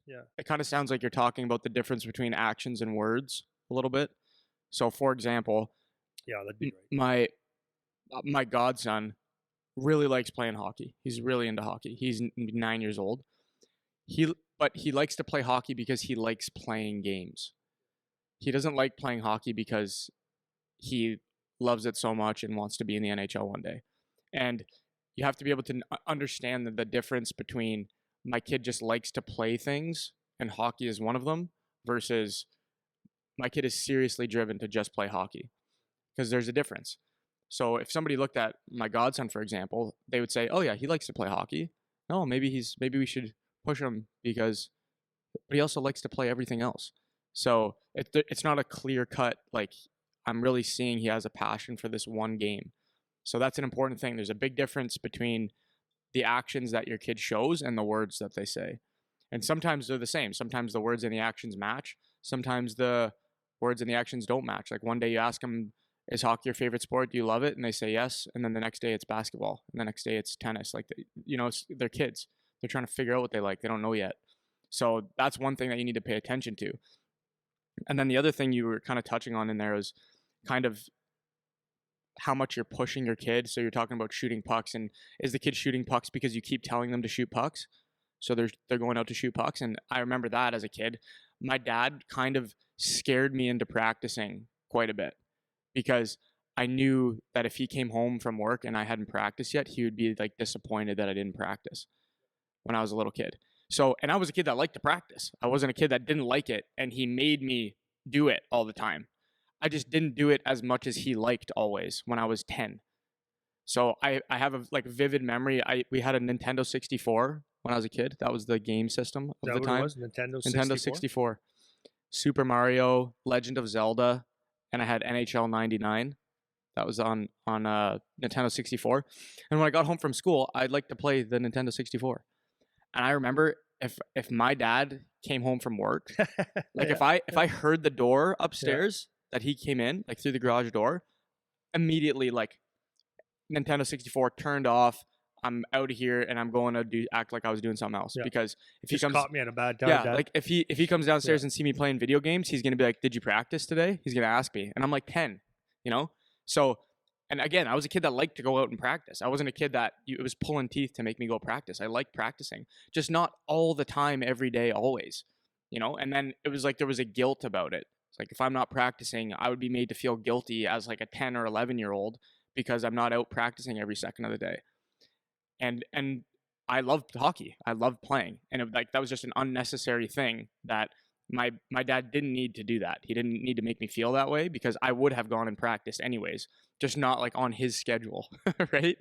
Yeah. it kind of sounds like you're talking about the difference between actions and words a little bit. So, for example, Yeah, that'd be great. my godson really likes playing hockey. He's really into hockey. He's 9 years old. But he likes to play hockey because he likes playing games. He doesn't like playing hockey because he loves it so much and wants to be in the NHL one day. And you have to be able to understand the difference between my kid just likes to play things and hockey is one of them versus my kid is seriously driven to just play hockey, because there's a difference. So if somebody looked at my godson, for example, they would say, "Oh yeah, he likes to play hockey. No, maybe we should push him because, but he also likes to play everything else." So it's not a clear cut like I'm really seeing he has a passion for this one game. So that's an important thing. There's a big difference between the actions that your kid shows and the words that they say. And sometimes they're the same. Sometimes the words and the actions match. Sometimes the words and the actions don't match. Like one day you ask them, "Is hockey your favorite sport? Do you love it?" And they say yes. And then the next day it's basketball. And the next day it's tennis. Like, they're kids. They're trying to figure out what they like. They don't know yet. So that's one thing that you need to pay attention to. And then the other thing you were kind of touching on in there is kind of how much you're pushing your kid. So you're talking about shooting pucks, and is the kid shooting pucks because you keep telling them to shoot pucks? So they're going out to shoot pucks. And I remember that as a kid. My dad kind of scared me into practicing quite a bit because I knew that if he came home from work and I hadn't practiced yet, he would be like disappointed that I didn't practice when I was a little kid. So, and I was a kid that liked to practice. I wasn't a kid that didn't like it, and he made me do it all the time. I just didn't do it as much as he liked always when I was 10. So I have a like vivid memory. We had a Nintendo 64 when I was a kid. That was the game system Is of that the what it time. was? Nintendo Nintendo 64? 64. Super Mario, Legend of Zelda, and I had NHL 99. That was on Nintendo 64. And when I got home from school, I'd like to play the Nintendo 64. And I remember if my dad came home from work, like Yeah. if I heard the door Yeah. upstairs that he came in, like through the garage door, immediately like Nintendo 64 turned off. I'm out of here and I'm going to act like I was doing something else. Yeah. Because if he Just comes, caught me at a bad time, yeah, Dad. like if he comes downstairs Yeah. and see me playing video games, he's gonna be like, "Did you practice today?" He's gonna ask me, and I'm like 10, you know. So, and again, I was a kid that liked to go out and practice. I wasn't a kid that it was pulling teeth to make me go practice. I liked practicing, just not all the time, every day, always, you know. And then it was like there was a guilt about it. It's like if I'm not practicing, I would be made to feel guilty as like a 10 or 11-year-old because I'm not out practicing every second of the day. And I loved hockey. I loved playing, and like that was just an unnecessary thing that my dad didn't need to do that. He didn't need to make me feel that way because I would have gone and practiced anyways, just not like on his schedule, right?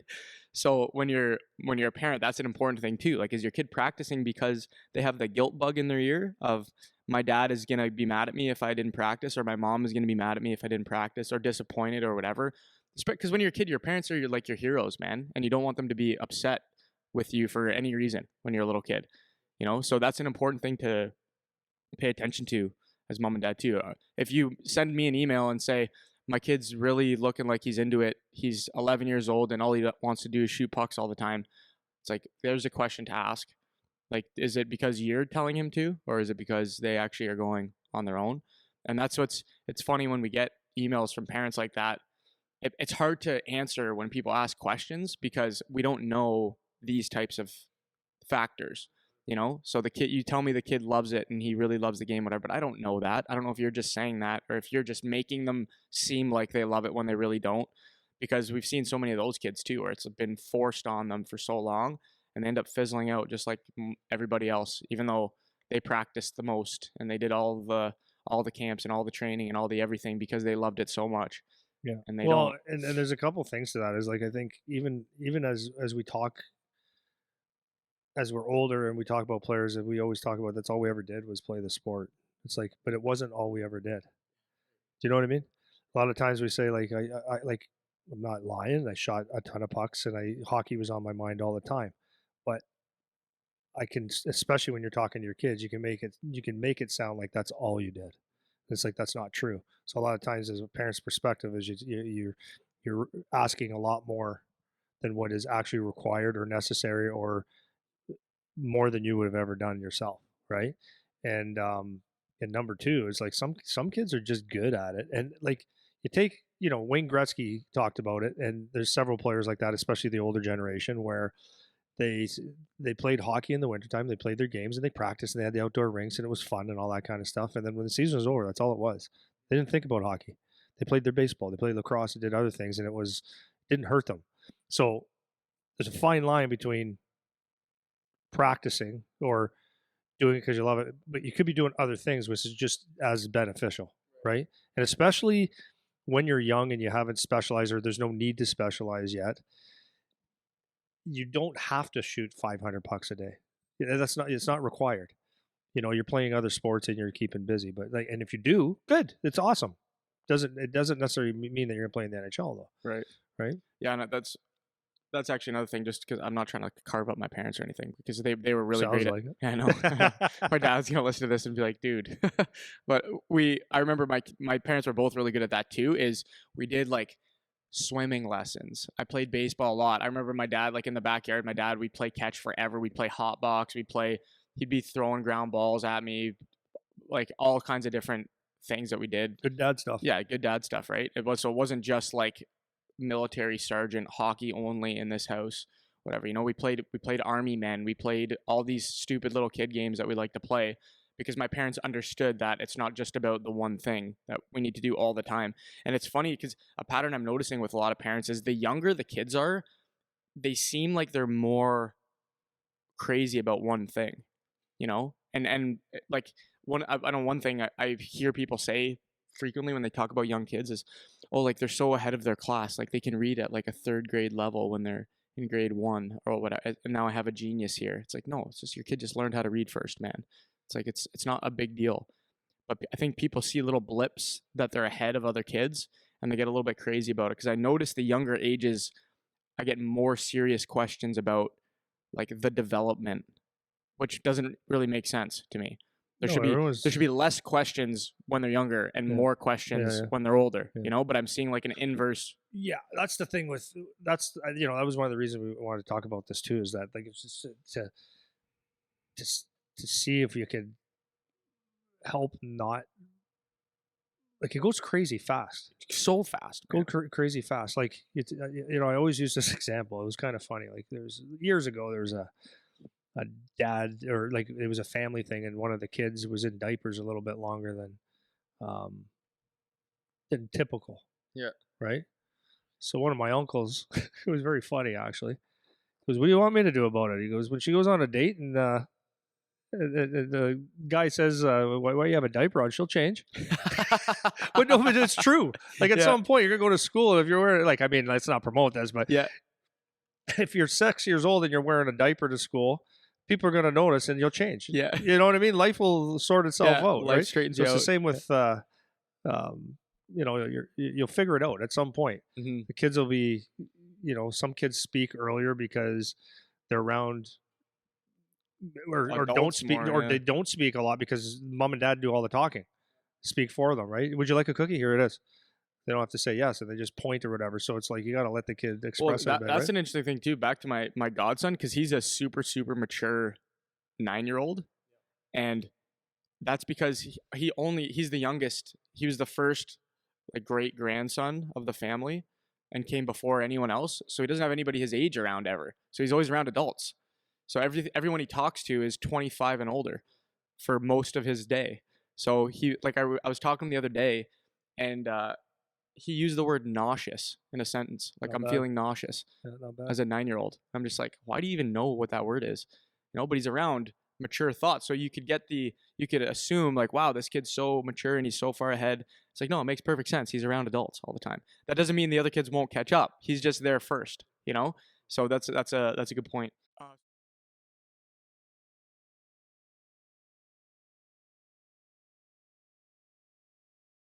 So when you're a parent, that's an important thing too. Like, is your kid practicing because they have the guilt bug in their ear of my dad is gonna be mad at me if I didn't practice, or my mom is gonna be mad at me if I didn't practice, or disappointed, or whatever? Because when you're a kid, your parents are like your heroes, man, and you don't want them to be upset with you for any reason when you're a little kid, you know. So that's an important thing to pay attention to as mom and dad too. If you send me an email and say my kid's really looking like he's into it, he's 11 years old and all he wants to do is shoot pucks all the time, it's like there's a question to ask. Like, is it because you're telling him to, or is it because they actually are going on their own? And that's it's funny when we get emails from parents like that. It's hard to answer when people ask questions because we don't know these types of factors, you know. So the kid, you tell me the kid loves it and he really loves the game, whatever, but I don't know that. I don't know if you're just saying that or if you're just making them seem like they love it when they really don't, because we've seen so many of those kids too where it's been forced on them for so long and they end up fizzling out just like everybody else, even though they practiced the most and they did all the camps and all the training and all the everything because they loved it so much. Yeah. And they Well, don't. and there's a couple things to that. Is like I think even as we talk, as we're older and we talk about players that we always talk about, that's all we ever did was play the sport. It's like, but it wasn't all we ever did. Do you know what I mean? A lot of times we say like I like I'm not lying. I shot a ton of pucks and hockey was on my mind all the time. But I can, especially when you're talking to your kids, you can make it sound like that's all you did. It's like that's not true. So a lot of times, as a parent's perspective, is you're asking a lot more than what is actually required or necessary, or more than you would have ever done yourself. right? And number two is like some kids are just good at it, and like you take Wayne Gretzky talked about it, and there's several players like that, especially the older generation, where they they played hockey in the wintertime, they played their games and they practiced and they had the outdoor rinks and it was fun and all that kind of stuff. And then when the season was over, that's all it was. They didn't think about hockey. They played their baseball, they played lacrosse, and did other things, and it didn't hurt them. So there's a fine line between practicing or doing it because you love it, but you could be doing other things which is just as beneficial, right? And especially when you're young and you haven't specialized or there's no need to specialize yet, you don't have to shoot 500 pucks a day. It's not required. You're playing other sports and you're keeping busy, but like, and if you do, good, it's awesome. It doesn't necessarily mean that you're playing the NHL though. Right. Yeah, and that's actually another thing. Just because I'm not trying to carve up my parents or anything, because they were really Sounds great. like it. Yeah, I know. My dad's gonna listen to this and be like, dude. But I remember my parents were both really good at that too. Is we did like swimming lessons. I played baseball a lot. I remember my dad, like in the backyard, we'd play catch forever. We'd play hot box. He'd be throwing ground balls at me, like all kinds of different things that we did. Good dad stuff. Yeah, good dad stuff, right? It wasn't just like military sergeant hockey only in this house, whatever. We played army men. We played all these stupid little kid games that we like to play, because my parents understood that it's not just about the one thing that we need to do all the time. And it's funny because a pattern I'm noticing with a lot of parents is the younger the kids are, they seem like they're more crazy about one thing, and like I know one thing I hear people say frequently when they talk about young kids is, oh, like they're so ahead of their class, like they can read at like a third grade level when they're in grade 1 or whatever. And now I have a genius here. It's like, no, it's just your kid just learned how to read first, man. It's like it's not a big deal. But I think people see little blips that they're ahead of other kids and they get a little bit crazy about it. Because I notice the younger ages, I get more serious questions about like the development, which doesn't really make sense to me. There should be less questions when they're younger and more questions when they're older, but I'm seeing like an inverse. Yeah, that's the thing that was one of the reasons we wanted to talk about this too, is that like it's just to see if you could help not, like, it goes crazy fast, so fast, crazy fast. Like I always use this example. It was kind of funny. Like years ago, there was a dad, or like it was a family thing, and one of the kids was in diapers a little bit longer than typical. Yeah. Right. So one of my uncles, it was very funny actually, goes, "What do you want me to do about it?" He goes, "When she goes on a date and the guy says, why you have a diaper on, she'll change." But no, but it's true. Like at some point, you're gonna go to school, and if you're wearing, like, I mean, let's not promote this, but if you're 6 years old and you're wearing a diaper to school, people are going to notice and you'll change. Yeah. You know what I mean? Life will sort itself out, life right? straightens So you it's out. the same with, you'll figure it out at some point. Mm-hmm. The kids will be, some kids speak earlier because they're around or don't speak, or they don't speak a lot because mom and dad do all the talking, speak for them, right? Would you like a cookie? Here it is. They don't have to say yes, and they just point or whatever. So it's like you got to let the kid express it a bit, that's right? an interesting thing too. Back to my godson, because he's a super mature 9-year-old, and that's because he's the youngest. He was the first like great grandson of the family, and came before anyone else. So he doesn't have anybody his age around ever. So he's always around adults. So everyone he talks to is 25 and older for most of his day. So I was talking to him the other day, and he used the word nauseous in a sentence. Like, I'm feeling nauseous as a 9-year-old. I'm just like, why do you even know what that word is? But he's around mature thoughts. So you could assume like, wow, this kid's so mature and he's so far ahead. It's like, no, it makes perfect sense. He's around adults all the time. That doesn't mean the other kids won't catch up. He's just there first, So that's a good point.